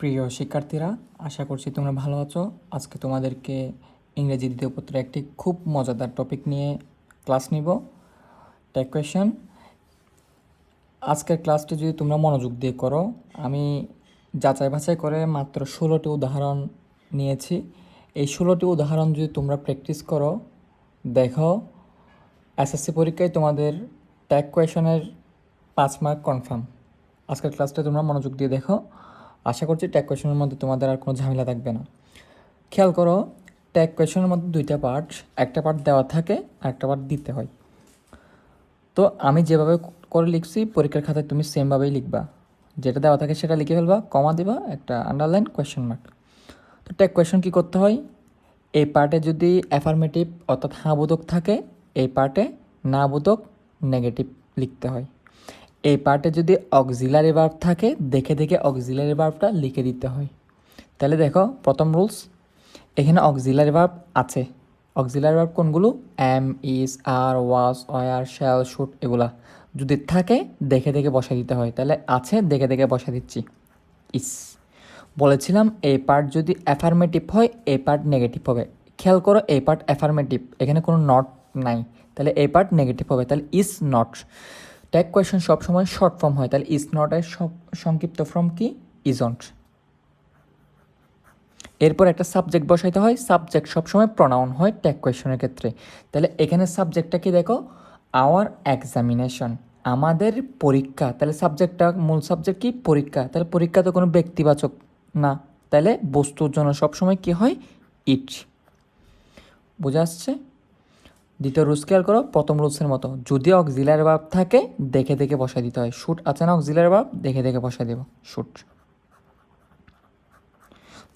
প্রিয় শিক্ষার্থীরা, আশা করছি তোমরা ভালো আছো। আজকে তোমাদেরকে ইংরেজি দ্বিতীয় পত্রে একটি খুব মজাদার টপিক নিয়ে ক্লাস নিব, ট্যাগ কোয়েশন। আজকের ক্লাসটি যদি তোমরা মনোযোগ দিয়ে করো, আমি যাচাই বাছাই করে মাত্র 16টি উদাহরণ নিয়েছি। এই 16টি উদাহরণ যদি তোমরা প্র্যাকটিস করো, দেখো এসএসসি পরীক্ষায় তোমাদের ট্যাগ কোয়েশনের 5 মার্ক কনফার্ম। আজকের ক্লাসটা তোমরা মনোযোগ দিয়ে দেখো। আশা করছি ট্যাগ কোয়েশনের মধ্যে তোমাদের আর কোনো ঝামেলা থাকবে না। খেয়াল করো, ট্যাগ কোয়েশনের মধ্যে দুইটা পার্ট, একটা পার্ট দেওয়া থাকে আর একটা পার্ট দিতে হয়। তো আমি যেভাবে করে লিখছি, পরীক্ষার খাতায় তুমি সেমভাবেই লিখবা। যেটা দেওয়া থাকে সেটা লিখে ফেলবা, কমা দিবা, একটা আন্ডারলাইন কোয়েশন মার্ক। তো ট্যাগ কোয়েশন কী করতে হয়? এই পার্টে যদি অ্যাফার্মেটিভ অর্থাৎ হ্যাঁ বোধক থাকে, এই পার্টে না বোধক নেগেটিভ লিখতে হয়। এই পার্টে যদি অক্সিলারি ভার্ব থাকে, দেখে দেখে অক্সিলারি ভার্বটা লিখে দিতে হয়। তাহলে দেখো, প্রথম রুলস, এখানে অক্সিলারি ভার্ব আছে। অক্সিলারি ভার্ব কোনগুলো? Am, is, are, was, were, shall, should, এগুলা যদি থাকে দেখে দেখে বসা দিতে হয়। তাহলে আছে, দেখে দেখে বসা দিচ্ছি। ইস বলেছিলাম এই পার্ট যদি অ্যাফার্মেটিভ হয়, এই পার্ট নেগেটিভ হবে। খেয়াল করো, এই পার্ট অ্যাফার্মেটিভ, এখানে কোনো নট নাই, তাহলে এই পার্ট নেগেটিভ হবে। তাহলে ইজ নট। ট্যাগ কোয়েশন সবসময় শর্ট ফর্ম হয়, তাহলে ইজ নটের সংক্ষিপ্ত ফর্ম কি? ইজন্ট। এরপর একটা সাবজেক্ট বসাইতে হয়। সাবজেক্ট সবসময় প্রনাউন হয় ট্যাগ কোয়েশনের ক্ষেত্রে। তাহলে এখানে সাবজেক্টটা কি দেখো? আওয়ার এক্সামিনেশন, আমাদের পরীক্ষা। তাহলে সাবজেক্টটা, মূল সাবজেক্ট কি? পরীক্ষা। তাহলে পরীক্ষা তো কোনো ব্যক্তিবাচক না, তাহলে বস্তুর জন্য সবসময় কি হয়? ইট। বোঝা আসছে? দ্বিতীয় রুলস খেয়াল করো, প্রথম রুলসের মতো, যদি অক্সিলারি ভার্ব থাকে দেখে দেখে বসাই দিতে হয়। শুট আছে না অক্সিলারি ভার্ব, দেখে দেখে বসাই দেব, শুট।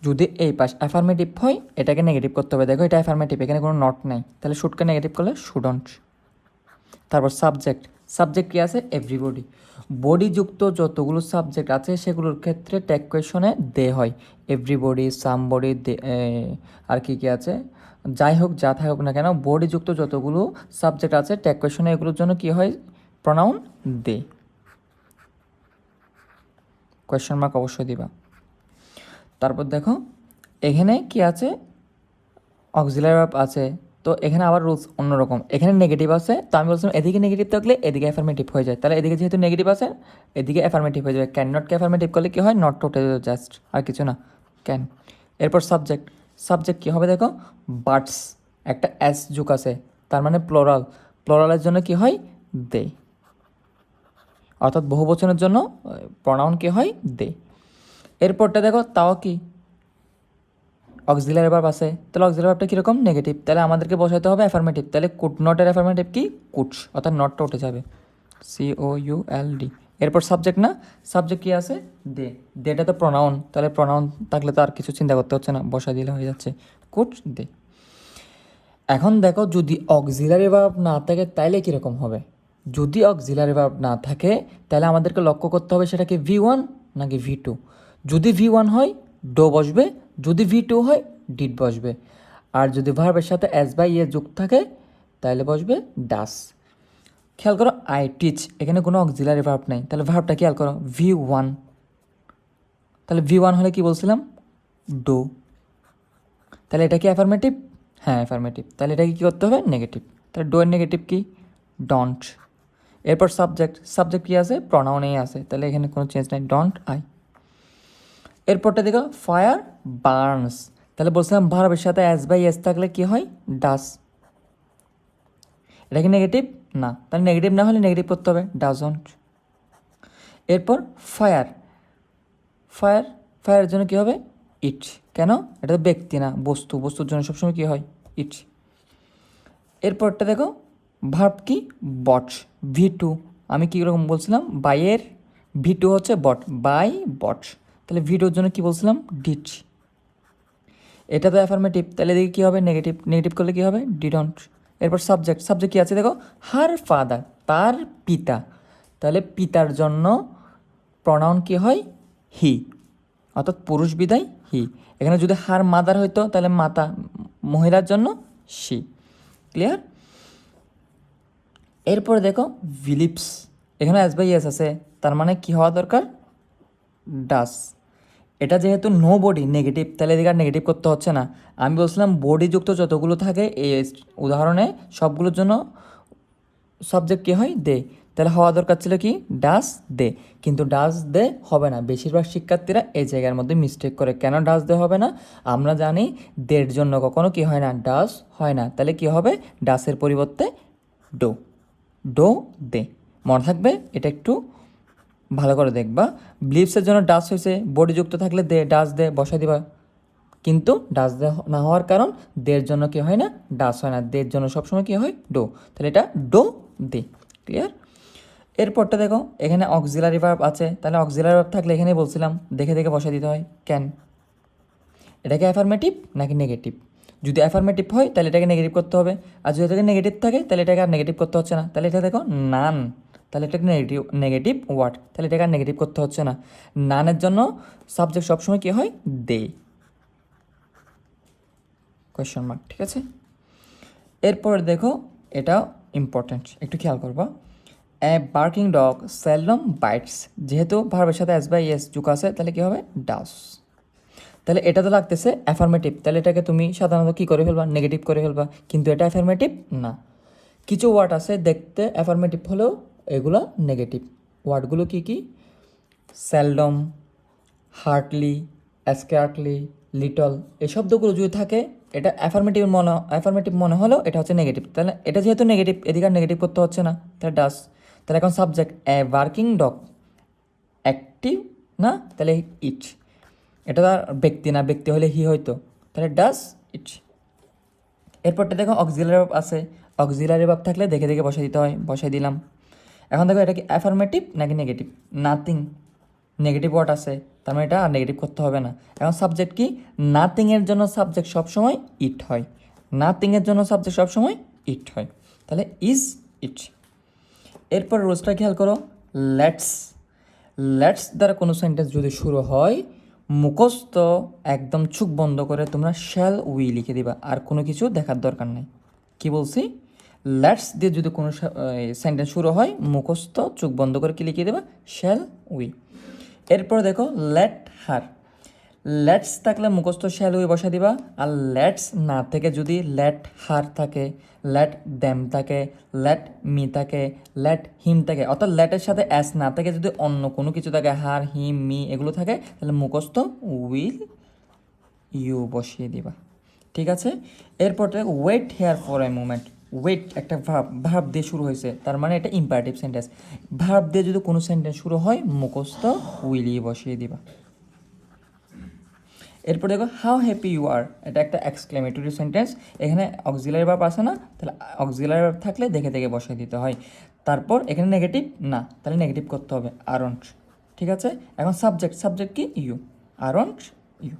যদি এই পাশ অ্যাফার্মেটিভ হয়, এটাকে নেগেটিভ করতে হবে। দেখো এটা অ্যাফার্মেটিভ, এখানে কোনো নট নাই, তাহলে শুটকে নেগেটিভ করলে শুডন্ট। তারপর সাবজেক্ট, সাবজেক্ট কী আছে? এভরিবডি। বডিযুক্ত যতগুলো সাবজেক্ট আছে সেগুলোর ক্ষেত্রে ট্যাগ কোয়েশনে দে হয়। এভরিবডি, সামবডি, আর কি কি আছে, যাই হোক, যা থাকুক না কেন, বডিযুক্ত যতগুলো সাবজেক্ট আছে ট্যাগ কোয়েশনে এগুলোর জন্য কি হয়? প্রনাউন দে। কোয়েশন মার্ক অবশ্যই দিবা। তারপর দেখো এখানে কি আছে? অক্সিলারি ভার্ব আছে, তো এখানে আবার রুলস অন্যরকম। এখানে নেগেটিভ আছে, তো আমি বলছিলাম এদিকে নেগেটিভ থাকলে এদিকে অ্যাফার্মেটিভ হয়ে যায়। তাহলে এদিকে যেহেতু নেগেটিভ আছে, এদিকে অ্যাফার্মেটিভ হয়ে যাবে। ক্যান নটকে অ্যাফার্মেটিভ করলে কী হয়? নট উঠে যাবে, জাস্ট, আর কিছু না, ক্যান। এরপর সাবজেক্ট, সাবজেক্ট কী হবে দেখো? বার্ডস, একটা এস যুগ আছে, তার মানে প্লোরাল। প্লোরালের জন্য কি হয়? দে, অর্থাৎ বহু বচনের জন্য প্রনাউন কি হয়? দে। এরপরটা দেখো, তাও কি অক্সিলারি ভার্ব আছে, তাহলে অক্সিলারি ভার্বটা কীরকম? নেগেটিভ, তাহলে আমাদেরকে বসাতে হবে অ্যাফার্মেটিভ। তাহলে কুড নটের অ্যাফার্মেটিভ কি? কুডস, অর্থাৎ নটটা উঠে যাবে, COULD। এরপর সাবজেক্ট না, সাবজেক্ট কি আছে? দে। দেটা তো প্রনাউন, তাহলে প্রনাউন থাকলে তো আর কিছু চিন্তা করতে হচ্ছে না, বসা দিলে হয়ে যাচ্ছে, কুড দে। এখন দেখো, যদি অক্সিলারি ভার্ব না থাকে তাইলে কীরকম হবে? যদি অক্সিলারি ভার্ব না থাকে তাহলে আমাদেরকে লক্ষ্য করতে হবে সেটা কি V1 নাকি V2। যদি V1 হয় ডো বসবে, যদি V2 হয় ডিড বসবে। আর যদি ভার্বের সাথে এস বাই এ যুক্ত থাকে তাহলে বসবে ডাস। খেয়াল করো, আই টিচ, এখানে কোনো অক্সিলারি ভার্ব নেই, তাহলে ভার্বটা খেয়াল করো, V1। তাহলে V1 হলে কি বলছিলাম? ডো। তাহলে এটা কি অ্যাফার্মেটিভ? হ্যাঁ অ্যাফার্মেটিভ। তাহলে এটাকে কী করতে হবে? নেগেটিভ। তাহলে ডো এর নেগেটিভ কি? ডন্ট। এরপর সাবজেক্ট, সাবজেক্ট কী আছে? প্রনাউনেই আছে, তাহলে এখানে কোনো চেঞ্জ নেই, ডন্ট আই। এরপরটা দেখো, ফায়ার বার্নস, তাহলে বলছিলাম ভার্বের সাথে এস বাই এস থাকলে কি হয়? ডাস। এটা কি নেগেটিভ? না, তাহলে নেগেটিভ না হলে নেগেটিভ করতে হবে, ডাজন্ট। এরপর ফায়ার, ফায়ার, ফায়ারের জন্য কী হবে? ইট। কেন? এটা তো ব্যক্তি না, বস্তু, বস্তুর জন্য সবসময় কী হয়? ইট। এরপরটা দেখো, ভার্ব কি? বট, V2। আমি কীরকম বলছিলাম? বাইয়ের V2 হচ্ছে বট, বাই বট। তাহলে V2 জন্য কি বলছিলাম? ডিড। এটা তো অ্যাফার্মেটিভ, তাহলে এদিকে কী হবে? নেগেটিভ। নেগেটিভ করলে কী হবে? ডিডন্ট। এরপর সাবজেক্ট, সাবজেক্ট কী আছে দেখো? হার ফাদার, তার পিতা। তাহলে পিতার জন্য প্রনাউন কী হয়? হি, অর্থাৎ পুরুষ বিদায় হি। এখানে যদি হার মাদার হইতো তাহলে মাতা, মহিলার জন্য শি। ক্লিয়ার? এরপরে দেখো বিলিভস, এখানে এস বাই এস আছে, তার মানে কি হওয়া দরকার? ডাস। এটা যেহেতু নো বডি নেগেটিভ, তাহলে এদিকে আর নেগেটিভ করতে হচ্ছে না। আমি বলছিলাম বডিযুক্ত যতগুলো থাকে এই উদাহরণে সবগুলোর জন্য সাবজেক্ট কী হয় দে, তাহলে হওয়া দরকার ছিল কি ডাস দে, কিন্তু ডাস দে হবে না। বেশিরভাগ শিক্ষার্থীরা এই জায়গার মধ্যে মিস্টেক করে। কেন ডাস দে হবে না? আমরা জানি দের জন্য কখনো কি হয় না, ডাস হয় না। তাহলে কি হবে, ডাসের পরিবর্তে ডো, ডো দে। মনে থাকবে, এটা একটু ভালো করে দেখবা। ব্লিপসের জন্য ডাস হয়েছে, বডিযুক্ত থাকলে দে, ডাস দে বসা দিবা, কিন্তু ডাস দে না হওয়ার কারণ দের জন্য কি হয় না, ডাস হয় না। দের জন্য সবসময় কি হয়, ডো। তাহলে এটা ডো দে। ক্লিয়ার? এরপরটা দেখো, এখানে অক্সিলারি ভার্ব আছে, তাহলে অক্সিলারি ভার্ব থাকলে এখানে বলছিলাম দেখে দেখে বসা দিতে হয়। ক্যান, এটাকে অ্যাফার্মেটিভ নাকি নেগেটিভ? যদি অ্যাফার্মেটিভ হয় তাহলে এটাকে নেগেটিভ করতে হবে, আর যদি এটাকে নেগেটিভ থাকে তাহলে এটাকে আর নেগেটিভ করতে হচ্ছে না। তাহলে এটা দেখো নান, তাহলে এটাকে নেগেটিভ নেগেটিভ ওয়ার্ড, তাহলে এটাকে আর নেগেটিভ করতে হচ্ছে না। নানের জন্য সাবজেক্ট সবসময় কী হয়, দে, কোয়েশ্চন মার্ক। ঠিক আছে, এরপর দেখো এটাও ইম্পর্ট্যান্ট, একটু খেয়াল করবা। A barking dog seldom bites, যেহেতু ভার্বের সাথে এস বাই এস যুগ আছে তাহলে কী হবে, ডাস। তাহলে এটা তো লাগতেছে অ্যাফার্মেটিভ, তাহলে এটাকে তুমি সাধারণত কী করে ফেলবা, নেগেটিভ করে ফেলবা, কিন্তু এটা অ্যাফার্মেটিভ না। কিছু ওয়ার্ড আছে দেখতে অ্যাফার্মেটিভ হলেও এগুলো নেগেটিভ। ওয়ার্ডগুলো কী কী, সেলডম, হার্টলি, স্ক্যার্টলি, লিটল, এই শব্দগুলো যদি থাকে এটা অ্যাফার্মেটিভ মনে হলেও এটা হচ্ছে নেগেটিভ। তাহলে এটা যেহেতু নেগেটিভ, এদিকে আর নেগেটিভ করতে হচ্ছে না, তাহলে ডাস। তাহলে এখন subject a working dog, active না, তাহলে ইট। এটা তো আর ব্যক্তি না, ব্যক্তি হলে হি হয়তো, তাহলে ডাস ইট। এরপরটা দেখো অক্সিলারি ভার্ব আছে, অক্সিলারি ভার্ব থাকলে দেখে দেখে বসাই দিতে হয়, বসাই দিলাম। এখন দেখো এটা কি অ্যাফার্মেটিভ নাকি নেগেটিভ, নাথিং, নেগেটিভ ওয়ার্ড আছে, তার মানে এটা আর নেগেটিভ করতে হবে না। এখন সাবজেক্ট কি, নাথিংয়ের জন্য সাবজেক্ট সবসময় ইট হয়, নাথিংয়ের জন্য সাবজেক্ট সবসময় ইট হয়, তাহলে ইজ ইট। এরপর রোজটা খেয়াল করো, লেটস, লেটস দ্বারা কোনো সেন্টেন্স যদি শুরু হয় মুখস্থ একদম চোখ বন্ধ করে তোমরা শ্যাল উই লিখে দিবা, আর কোনো কিছু দেখার দরকার নেই। কি বলছি, লেটস দিয়ে যদি কোনো সেন্টেন্স শুরু হয় মুখস্থ চোখ বন্ধ করে কি লিখে দেবা, শ্যাল উই। এরপর দেখো লেট হার, লেটস থাকলে মুখস্থ শ্যাল উই বসা দিবা, আর লেটস না থেকে যদি লেট হার থাকে, লেট দ্যাম থাকে, লেট মি থাকে, লেট হিম থাকে, অর্থাৎ লেটের সাথে অ্যাস না থেকে যদি অন্য কোনো কিছু থাকে, হার, হিম, মি এগুলো থাকে, তাহলে মুখস্থ উইল ইউ বসিয়ে দিবা। ঠিক আছে, এরপর wait here for a moment, wait একটা ভার্ব দিয়ে শুরু হয়েছে, তার মানে এটা ইম্পারেটিভ সেন্টেন্স। ভার্ব দিয়ে যদি কোনো সেন্টেন্স শুরু হয় মুখস্থ উইলই বসিয়ে দিবা। এরপর দেখো হাউ হ্যাপি ইউ আর, এটা একটা এক্সক্লেমেটরি সেন্টেন্স, এখানে অক্সিলারি ভার্ব আসে না, তাহলে অক্সিলারি ভার্ব থাকলে দেখে দেখে বসিয়ে দিতে হয়। তারপর এখানে নেগেটিভ না, তাহলে নেগেটিভ করতে হবে, আরন্ট। ঠিক আছে, এখন সাবজেক্ট, সাবজেক্ট কি ইউ, আরন্ট ইউ।